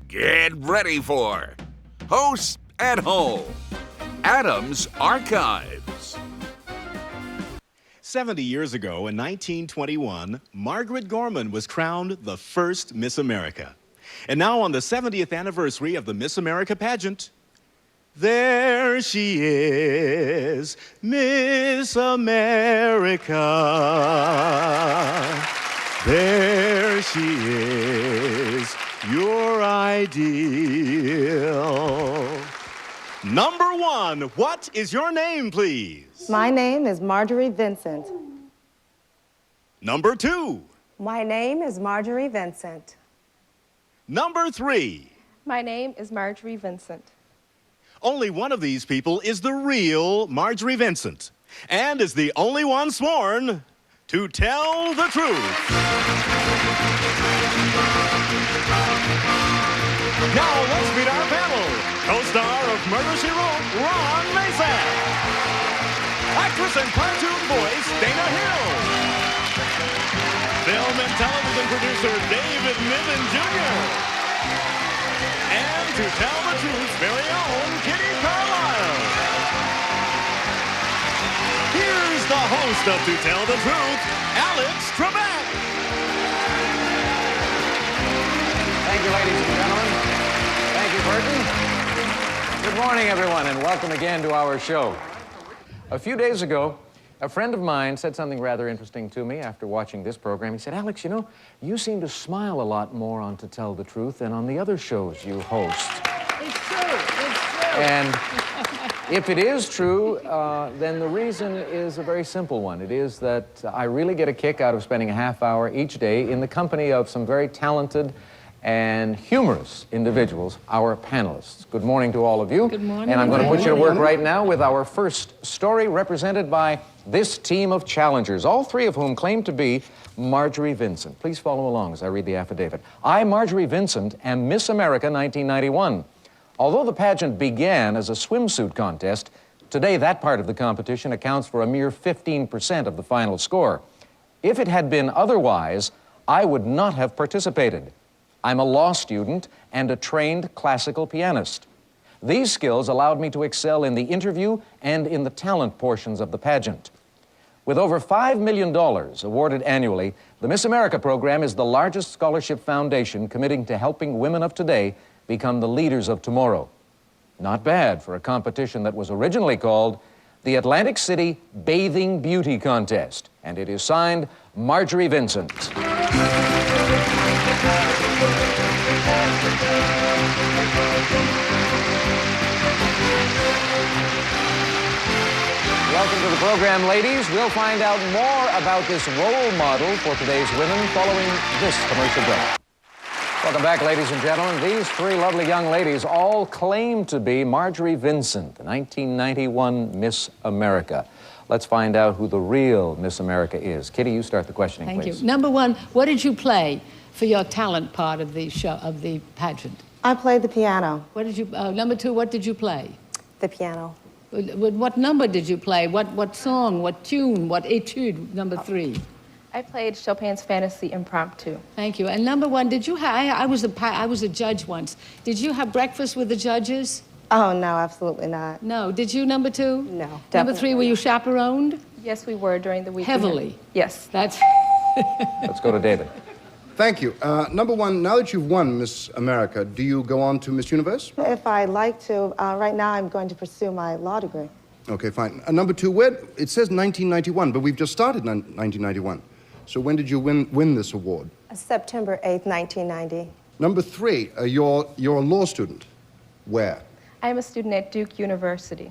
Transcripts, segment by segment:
Get ready for Hosts at Home, Adam's Archives. 70 years ago, in 1921, Margaret Gorman was crowned the first Miss America. And now on the 70th anniversary of the Miss America pageant, there she is, Miss America. There she is, your ideal. Number one, what is your name, please? My name is Marjorie Vincent. Number two. My name is Marjorie Vincent. Number three. My name is Marjorie Vincent. Only one of these people is the real Marjorie Vincent, and is the only one sworn to tell the truth. Now let's meet our panel. Co-star of Murder, She Wrote, Ron Mason. Actress and cartoon voice, Dana Hill. Film and television producer, David Niven Jr. And to tell the truth's very own, Kitty Carlisle. Here's the host of To Tell the Truth, Alex Trebek. Thank you, ladies and gentlemen. Thank you, Burton. Good morning, everyone, and welcome again to our show. A few days ago, a friend of mine said something rather interesting to me after watching this program. He said, Alex, you know, you seem to smile a lot more on To Tell the Truth than on the other shows you host. It's true. It's true. And if it is true, then the reason is a very simple one. It is that I really get a kick out of spending a half hour each day in the company of some very talented and humorous individuals, our panelists. Good morning to all of you. Good morning. And I'm going to put you to work right now with our first story, represented by this team of challengers, all three of whom claim to be Marjorie Vincent. Please follow along as I read the affidavit. I, Marjorie Vincent, am Miss America 1991. Although the pageant began as a swimsuit contest, today that part of the competition accounts for a mere 15% of the final score. If it had been otherwise, I would not have participated. I'm a law student and a trained classical pianist. These skills allowed me to excel in the interview and in the talent portions of the pageant. With over $5 million awarded annually, the Miss America program is the largest scholarship foundation committing to helping women of today become the leaders of tomorrow. Not bad for a competition that was originally called the Atlantic City Bathing Beauty Contest, and it is signed Marjorie Vincent. Welcome to the program, ladies. We'll find out more about this role model for today's women following this commercial break. Welcome back, ladies and gentlemen. These three lovely young ladies all claim to be Marjorie Vincent, the 1991 Miss America. Let's find out who the real Miss America is. Kitty, you start the questioning, please. Thank you. Number one, what did you play for your talent part of the show, of the pageant? I played the piano. What did you, number two, what did you play? The piano. What number did you play? What song, what tune, what etude, number three? I played Chopin's Fantasy Impromptu. Thank you. And number one, did you have, I was a judge once. Did you have breakfast with the judges? Oh, no, absolutely not. No. Did you, number two? No, Number definitely three, were you chaperoned? Yes, we were during the week. Heavily? Yes. That's... Let's go to David. Thank you. Number one, now that you've won Miss America, do you go on to Miss Universe? If I'd like to, right now I'm going to pursue my law degree. Okay, fine. Number two, it says 1991, but we've just started 1991. So when did you win this award? September 8th, 1990. Number three, you're a law student. Where? I am a student at Duke University.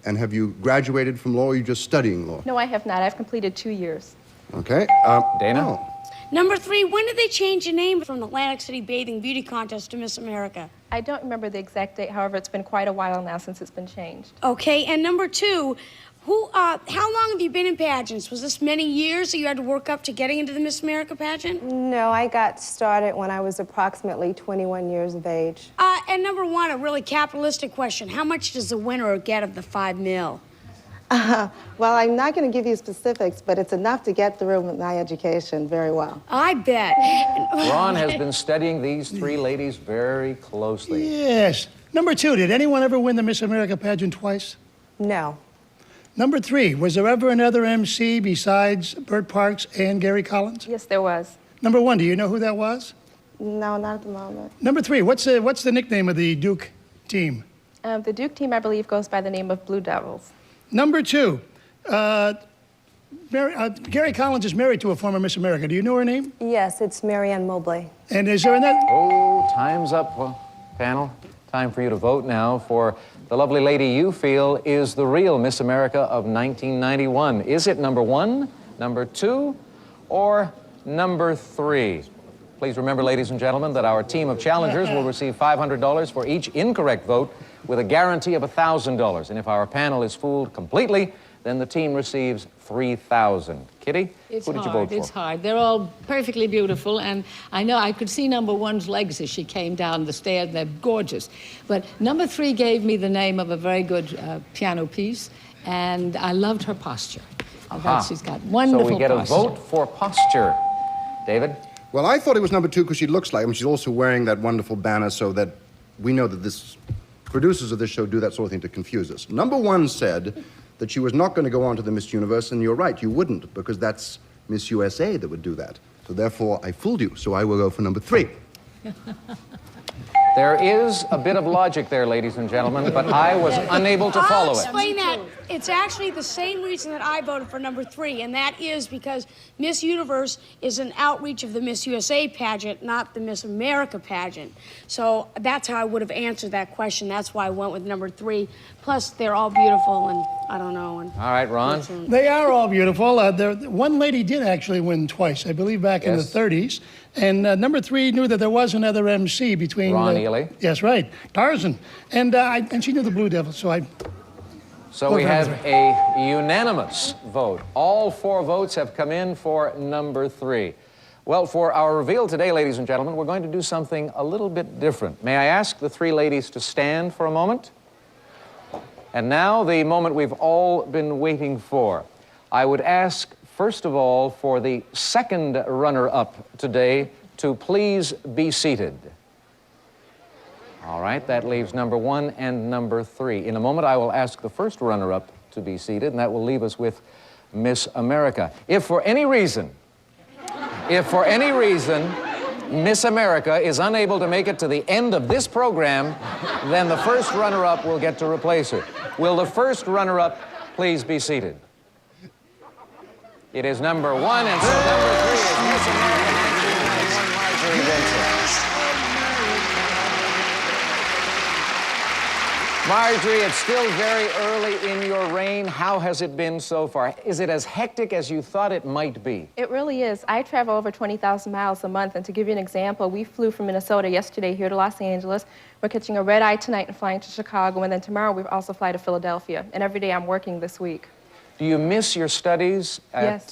And have you graduated from law, or are you just studying law? No, I have not. I've completed 2 years. Okay. Dana? Oh. Number three, when did they change the name from the Atlantic City Bathing Beauty Contest to Miss America? I don't remember the exact date. However, it's been quite a while now since it's been changed. Okay, and number two, how long have you been in pageants? Was this many years that you had to work up to getting into the Miss America pageant? No, I got started when I was approximately 21 years of age. And number one, a really capitalistic question. How much does the winner get of the $5 million? Well, I'm not going to give you specifics, but it's enough to get through with my education very well. I bet. Ron has been studying these three ladies very closely. Yes. Number 2, did anyone ever win the Miss America pageant twice? No. Number 3, was there ever another MC besides Bert Parks and Gary Collins? Yes, there was. Number 1, do you know who that was? No, not at the moment. Number 3, what's the nickname of the Duke team? The Duke team, I believe, goes by the name of Blue Devils. Number 2, Gary Collins is married to a former Miss America. Do you know her name? Yes, it's Marianne Mobley. And is there another? Oh, time's up, panel. Time for you to vote now for the lovely lady you feel is the real Miss America of 1991. Is it number 1, number 2, or number 3? Please remember, ladies and gentlemen, that our team of challengers will receive $500 for each incorrect vote with a guarantee of $1,000. And if our panel is fooled completely, then the team receives $3,000. Kitty, who did you vote for? It's hard. They're all perfectly beautiful, and I know I could see number 1's legs as she came down the stairs, and they're gorgeous. But number 3 gave me the name of a very good piano piece, and I loved her posture. I thought she's got wonderful posture. So we get a vote for posture. David? Well, I thought it was number 2 because she looks like him. She's also wearing that wonderful banner so that we know that this producers of this show do that sort of thing to confuse us. Number 1 said that she was not going to go on to the Miss Universe, and you're right, you wouldn't, because that's Miss USA that would do that. So therefore, I fooled you, so I will go for number 3. There is a bit of logic there, ladies and gentlemen, but I was unable to follow I'll it. explain that. It's actually the same reason that I voted for number 3, and that is because Miss Universe is an outreach of the Miss USA pageant, not the Miss America pageant. So that's how I would have answered that question. That's why I went with number 3. Plus, they're all beautiful, and I don't know. And all right, Ron. They are all beautiful. One lady did actually win twice, I believe back in the 30s. And number 3 knew that there was another MC between... Ron Ely. Yes, right. Tarzan. And she knew the Blue Devils, so I... So we have a unanimous vote. All 4 votes have come in for number 3. Well, for our reveal today, ladies and gentlemen, we're going to do something a little bit different. May I ask the 3 ladies to stand for a moment? And now the moment we've all been waiting for. I would ask, first of all, for the second runner-up today to please be seated. All right, that leaves number 1 and number 3. In a moment, I will ask the first runner-up to be seated, and that will leave us with Miss America. If for any reason, Miss America is unable to make it to the end of this program, then the first runner-up will get to replace her. Will the first runner-up please be seated? It is number 1, and so number 3 is Miss America 1991, Marjorie Vincent. Marjorie, it's still very early in your reign. How has it been so far? Is it as hectic as you thought it might be? It really is. I travel over 20,000 miles a month, and to give you an example, we flew from Minnesota yesterday here to Los Angeles. We're catching a red-eye tonight and flying to Chicago, and then tomorrow we also fly to Philadelphia. And every day I'm working this week. Do you miss your studies at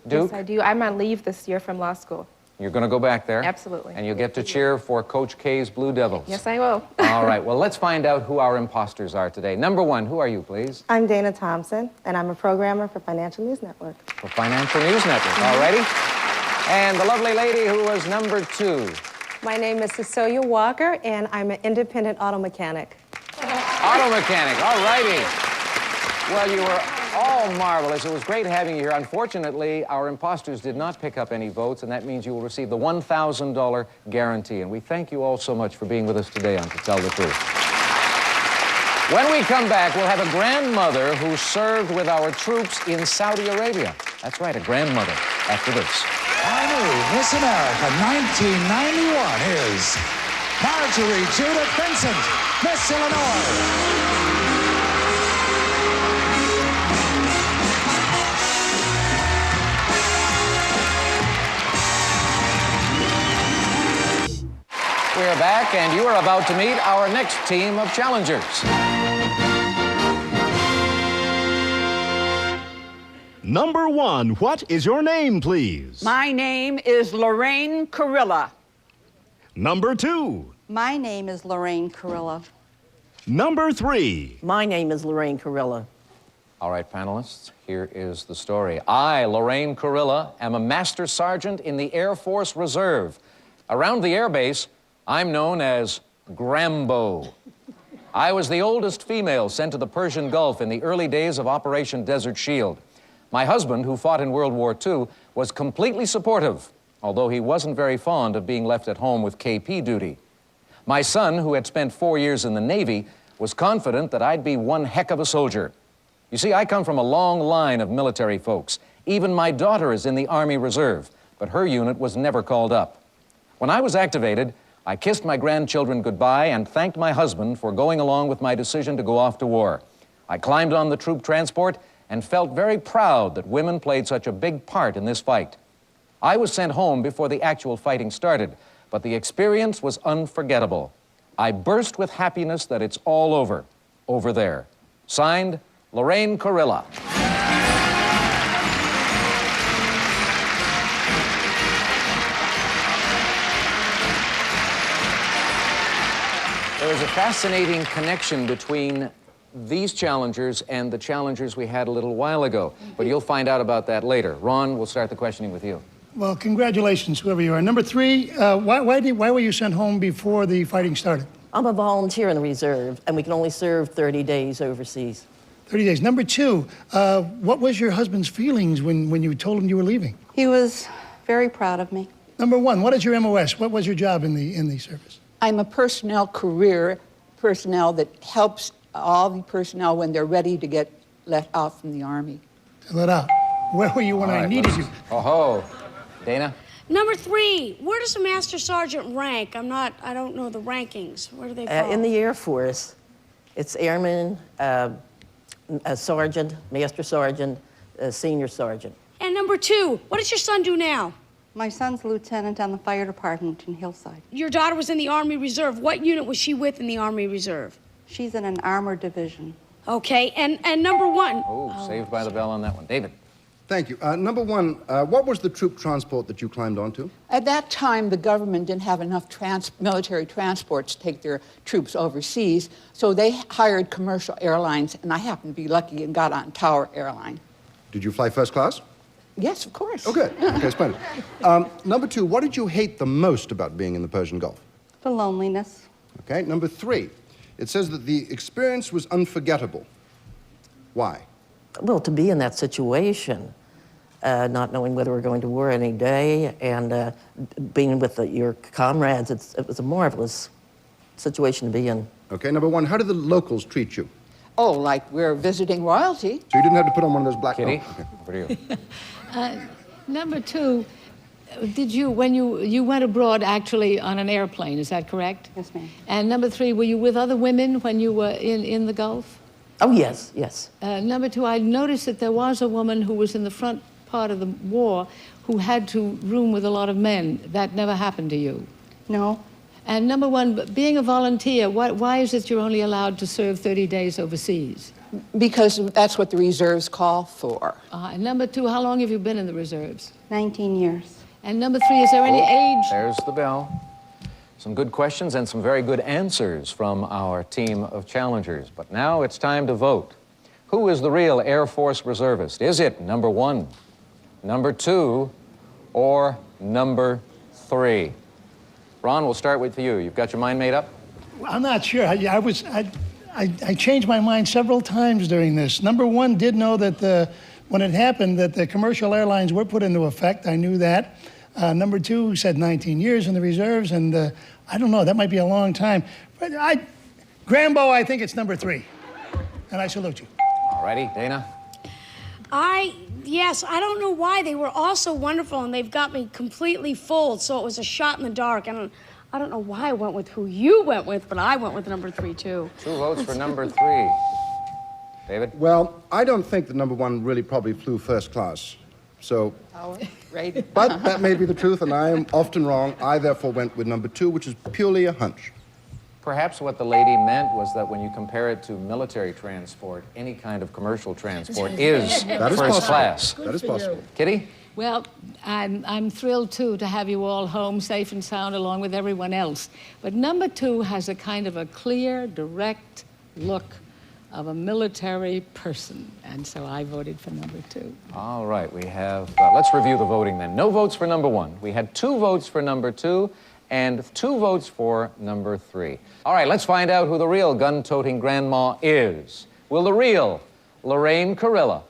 Duke? Yes, I do. I'm on leave this year from law school. You're going to go back there? Absolutely. And you'll get to cheer for Coach K's Blue Devils. Yes, I will. All right, well, let's find out who our imposters are today. Number 1, who are you, please? I'm Dana Thompson, and I'm a programmer for Financial News Network. For Financial News Network, all righty. And the lovely lady who was number 2. My name is Cecilia Walker, and I'm an independent auto mechanic. Auto mechanic, all righty. Well, you were all marvelous. It was great having you here. Unfortunately, our imposters did not pick up any votes, and that means you will receive the $1,000 guarantee. And we thank you all so much for being with us today on To Tell the Truth. When we come back, we'll have a grandmother who served with our troops in Saudi Arabia. That's right, a grandmother, after this. Finally, Miss America 1991 is Marjorie Judith Vincent, Miss Illinois. We're back, and you are about to meet our next team of challengers. Number 1, what is your name, please? My name is Lorraine Carilla. Number 2. My name is Lorraine Carilla. Number 3. My name is Lorraine Carilla. All right, panelists, here is the story. I, Lorraine Kurilla, am a master sergeant in the Air Force Reserve. Around the air base, I'm known as Grambo. I was the oldest female sent to the Persian Gulf in the early days of Operation Desert Shield. My husband, who fought in World War II, was completely supportive, although he wasn't very fond of being left at home with KP duty. My son, who had spent 4 years in the Navy, was confident that I'd be one heck of a soldier. You see, I come from a long line of military folks. Even my daughter is in the Army Reserve, but her unit was never called up. When I was activated, I kissed my grandchildren goodbye and thanked my husband for going along with my decision to go off to war. I climbed on the troop transport and felt very proud that women played such a big part in this fight. I was sent home before the actual fighting started, but the experience was unforgettable. I burst with happiness that it's all over there. Signed, Lorraine Kurilla. There is a fascinating connection between these challengers and the challengers we had a little while ago, but you'll find out about that later. Ron, we'll start the questioning with you. Well, congratulations, whoever you are. Number 3, why were you sent home before the fighting started? I'm a volunteer in the reserve, and we can only serve 30 days overseas. 30 days. Number 2, what was your husband's feelings when you told him you were leaving? He was very proud of me. Number 1, what is your MOS? What was your job in the service? I'm a personnel career personnel that helps all the personnel when they're ready to get let out from the Army. Let out. Where were you when I needed you? Oh-ho. Dana? Number 3, where does a master sergeant rank? I don't know the rankings. Where do they fall? In the Air Force, it's airman, a sergeant, master sergeant, senior sergeant. And number 2, what does your son do now? My son's a lieutenant on the fire department in Hillside. Your daughter was in the Army Reserve. What unit was she with in the Army Reserve? She's in an armored division. Okay, and number 1. Oh, saved by the bell on that one. David? Thank you. Number 1, what was the troop transport that you climbed onto? At that time, the government didn't have enough military transports to take their troops overseas, so they hired commercial airlines, and I happened to be lucky and got on Tower Airline. Did you fly first class? Yes, of course. Oh, good. Okay, splendid. Number 2, what did you hate the most about being in the Persian Gulf? The loneliness. Okay, number 3, it says that the experience was unforgettable. Why? Well, to be in that situation, not knowing whether we're going to war any day, and being with your comrades, it was a marvelous situation to be in. Okay, number 1, how did the locals treat you? Oh, like we're visiting royalty. So you didn't have to put on one of those black... Kitty? Oh, okay. Over to you. Number 2, did you, when you went abroad actually on an airplane, is that correct? Yes, ma'am. And number 3, were you with other women when you were in the Gulf? Oh, yes, yes. Number 2, I noticed that there was a woman who was in the front part of the war who had to room with a lot of men. That never happened to you? No. And number 1, being a volunteer, why is it you're only allowed to serve 30 days overseas? Because that's what the reserves call for. And number 2, how long have you been in the reserves? 19 years. And number 3, is there any age? There's the bell. Some good questions and some very good answers from our team of challengers. But now it's time to vote. Who is the real Air Force reservist? Is it number 1, number 2, or number 3? Ron, we'll start with you. You've got your mind made up? I'm not sure. I changed my mind several times during this. Number 1 did know that when it happened that the commercial airlines were put into effect. I knew that. Number 2 said 19 years in the reserves, and I don't know, that might be a long time. But Grambo, I think it's number 3. And I salute you. All righty, Dana? Yes, I don't know why. They were all so wonderful, and they've got me completely fooled, so it was a shot in the dark. I don't know why I went with who you went with, but I went with number 3, too. 2 votes for number 3. David? Well, I don't think that number 1 really probably flew first class. So, Right. but that may be the truth, and I am often wrong. I therefore went with number 2, which is purely a hunch. Perhaps what the lady meant was that when you compare it to military transport, any kind of commercial transport is first class. That is possible. Kitty? Well, I'm thrilled, too, to have you all home safe and sound along with everyone else. But number 2 has a kind of a clear, direct look of a military person. And so I voted for number 2. All right, we have, let's review the voting then. No votes for number 1. We had 2 votes for number 2 and 2 votes for number 3. All right, let's find out who the real gun-toting grandma is. Will the real Lorraine Carilla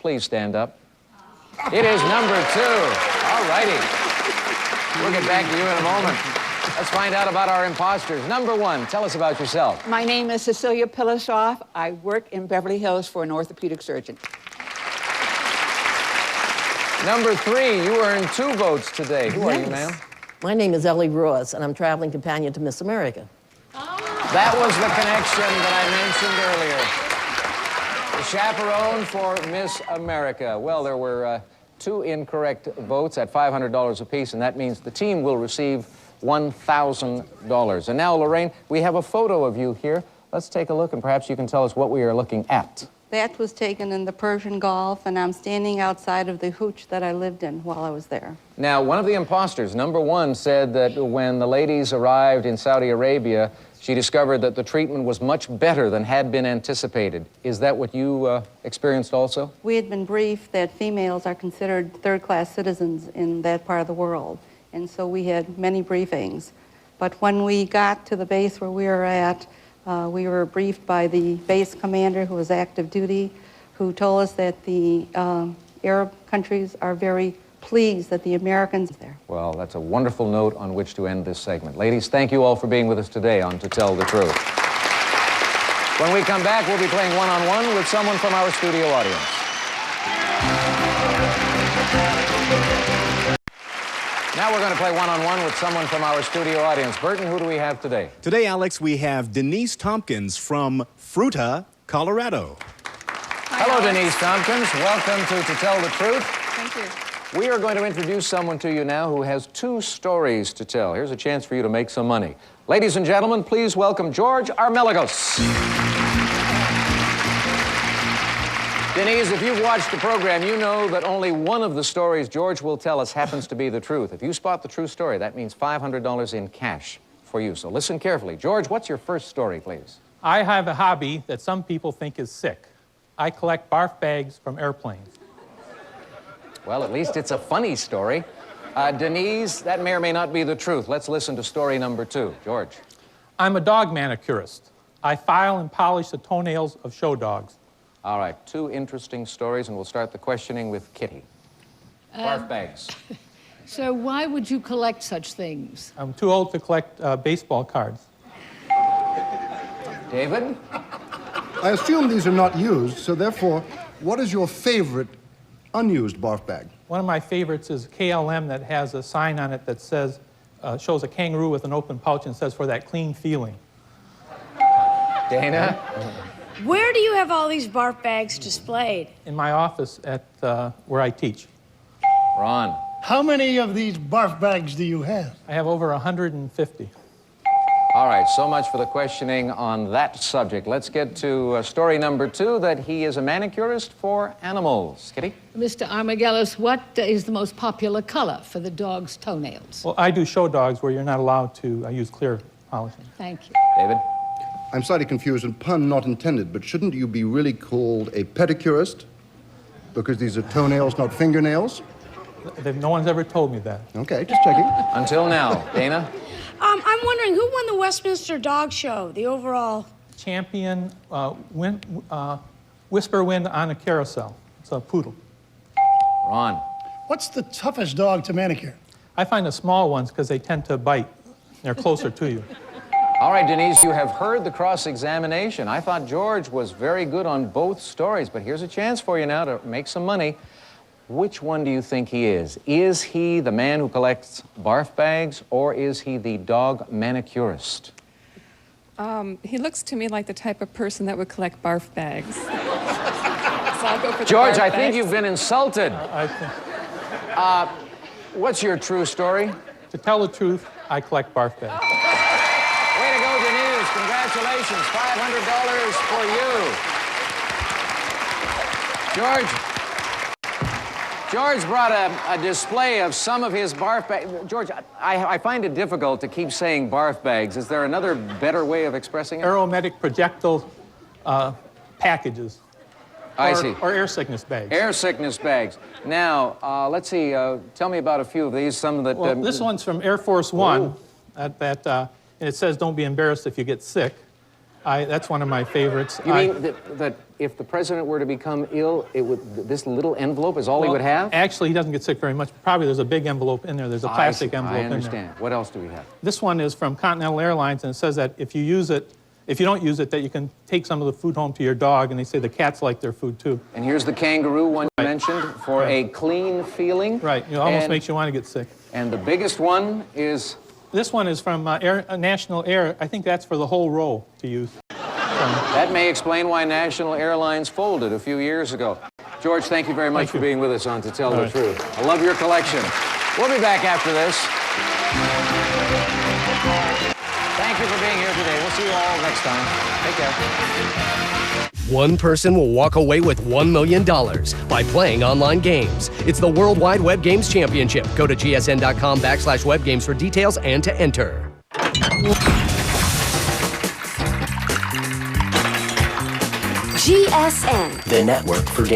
please stand up? It is number 2. All righty. We'll get back to you in a moment. Let's find out about our imposters. Number 1, tell us about yourself. My name is Cecilia Pilasoff. I work in Beverly Hills for an orthopedic surgeon. Number 3, you earned 2 votes today. Who are you, ma'am? My name is Ellie Ross, and I'm traveling companion to Miss America. That was the connection that I mentioned earlier. The chaperone for Miss America. Well, there were 2 incorrect votes at $500 apiece, and that means the team will receive $1,000. And now, Lorraine, we have a photo of you here. Let's take a look, and perhaps you can tell us what we are looking at. That was taken in the Persian Gulf, and I'm standing outside of the hooch that I lived in while I was there. Now, one of the imposters, number 1, said that when the ladies arrived in Saudi Arabia, she discovered that the treatment was much better than had been anticipated. Is that what you experienced also? We had been briefed that females are considered third-class citizens in that part of the world, and so we had many briefings. But when we got to the base where we were at, we were briefed by the base commander, who was active duty, who told us that the Arab countries are very pleased that the Americans are there. Well, that's a wonderful note on which to end this segment. Ladies, thank you all for being with us today on To Tell the Truth. When we come back, we'll be playing one-on-one with someone from our studio audience. Now we're going to play one-on-one with someone from our studio audience. Burton, who do we have today? Today, Alex, we have Denise Tompkins from Fruita, Colorado. Hello, Denise Tompkins. Welcome to Tell the Truth. Thank you. We are going to introduce someone to you now who has 2 stories to tell. Here's a chance for you to make some money. Ladies and gentlemen, please welcome George Armelagos. Denise, if you've watched the program, you know that only one of the stories George will tell us happens to be the truth. If you spot the true story, that means $500 in cash for you. So listen carefully. George, what's your first story, please? I have a hobby that some people think is sick. I collect barf bags from airplanes. Well, at least it's a funny story. Denise, that may or may not be the truth. Let's listen to story number 2. George. I'm a dog manicurist. I file and polish the toenails of show dogs. All right, 2 interesting stories, and we'll start the questioning with Kitty. Barf bags. So why would you collect such things? I'm too old to collect baseball cards. David? I assume these are not used, so therefore, what is your favorite unused barf bag? One of my favorites is KLM that has a sign on it that says, shows a kangaroo with an open pouch and says, for that clean feeling. Dana? Where do you have all these barf bags displayed? In my office at where I teach. Ron? How many of these barf bags do you have? I have over 150. All right, so much for the questioning on that subject. Let's get to story number 2, that he is a manicurist for animals. Kitty? Mr. Armagelos, what is the most popular color for the dog's toenails? Well, I do show dogs where you're not allowed to use clear polishing. Thank you. David? I'm slightly confused, and pun not intended, but shouldn't you be really called a pedicurist? Because these are toenails, not fingernails? No one's ever told me that. Okay, just checking. Until now. Dana? I'm wondering, who won the Westminster Dog Show, the overall? Champion Whisper Wind on a Carousel. It's a poodle. Ron? What's the toughest dog to manicure? I find the small ones because they tend to bite. They're closer to you. All right, Denise, you have heard the cross-examination. I thought George was very good on both stories, but here's a chance for you now to make some money. Which one do you think he is? Is he the man who collects barf bags, or is he the dog manicurist? He looks to me like the type of person that would collect barf bags. So I'll go for the George, barf I think bags. you've been insulted. What's your true story? To tell the truth, I collect barf bags. Way to go, Denise. Congratulations. $500 for you. George brought a display of some of his barf bags. George, I find it difficult to keep saying barf bags. Is there another better way of expressing it? Aromatic projectile packages. I see. Or air sickness bags. Air sickness bags. Now, let's see. Tell me about a few of these. Some that. Well, this one's from Air Force One. And it says, "Don't be embarrassed if you get sick." That's one of my favorites. You mean that if the president were to become ill, this little envelope is all he would have? Actually, he doesn't get sick very much. Probably there's a big envelope in there. There's a plastic envelope in there. I understand. What else do we have? This one is from Continental Airlines, and it says that if you don't use it, that you can take some of the food home to your dog, and they say the cats like their food too. And here's the kangaroo one you mentioned for a clean feeling. Right. It almost makes you want to get sick. And the biggest one is? This one is from National Air. I think that's for the whole row to use. That may explain why National Airlines folded a few years ago. George, thank you very much for being with us on To Tell the Truth. I love your collection. We'll be back after this. Thank you for being here today. We'll see you all next time. Take care. One person will walk away with $1 million by playing online games. It's the World Wide Web Games Championship. Go to gsn.com/webgames for details and to enter. GSN, The network for games.